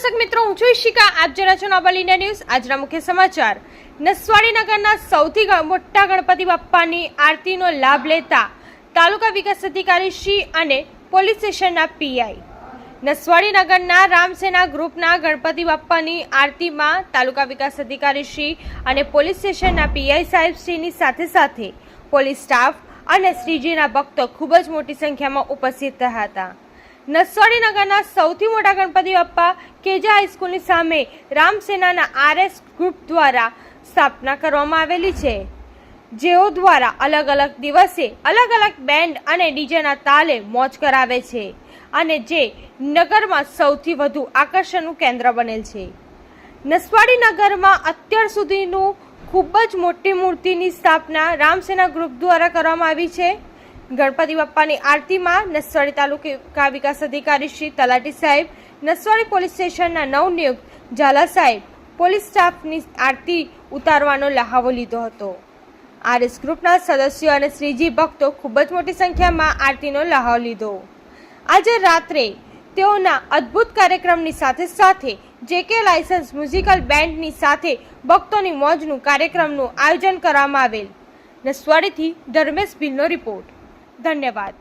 દર્શક મિત્રો, હું છું ઈશિકા. આપ જરા છો નોબલ ઇન્ડિયા ન્યૂઝ. આજના મુખ્ય સમાચાર. નસવાડી નગરના સૌથી મોટા ગણપતિ બાપ્પાની આરતીનો લાભ લેતા તાલુકા વિકાસ અધિકારી શ્રી અને પોલીસ સ્ટેશનના પીઆઈ. નસવાડી નગરના રામસેના ગ્રુપના ગણપતિ બાપ્પાની આરતીમાં તાલુકા વિકાસ અધિકારી શ્રી અને પોલીસ સ્ટેશનના પીઆઈ સાહેબ શ્રીની સાથે સાથે પોલીસ સ્ટાફ અને શ્રીજીના ભક્તો ખૂબ જ મોટી સંખ્યામાં ઉપસ્થિત રહ્યા હતા. નસવાડી નગરના સૌથી મોટા ગણપતિ બાપ્પા કેજા હાઈસ્કૂલની સામે રામસેનાના આરએસ ગ્રુપ દ્વારા સ્થાપના કરવામાં આવેલી છે, જેઓ દ્વારા અલગ અલગ દિવસે અલગ અલગ બેન્ડ અને ડીજેના તાલે મોજ કરાવે છે અને જે નગરમાં સૌથી વધુ આકર્ષણનું કેન્દ્ર બનેલ છે. નસવાડી નગરમાં અત્યાર સુધીનું ખૂબ જ મોટી મૂર્તિની સ્થાપના રામસેના ગ્રુપ દ્વારા કરવામાં આવી છે. ગણપતિ બાપ્પાની આરતીમાં નસવાડી તાલુકા વિકાસ અધિકારી શ્રી તલાટી સાહેબ, નસવાડી પોલીસ સ્ટેશનના નવનિયુક્ત ઝાલા સાહેબ, પોલીસ સ્ટાફની આરતી ઉતારવાનો લહાવો લીધો હતો. આરએસ ગ્રુપના સદસ્યો અને શ્રીજી ભક્તો ખૂબ જ મોટી સંખ્યામાં આરતીનો લહાવો લીધો. આજે રાત્રે તેઓના અદ્ભુત કાર્યક્રમની સાથે સાથે જેકે લાયસન્સ મ્યુઝિકલ બેન્ડની સાથે ભક્તોની મોજનું કાર્યક્રમનું આયોજન કરવામાં આવેલ. નસવાડીથી ધર્મેશ ભીલનો રિપોર્ટ. ધન્યવાદ.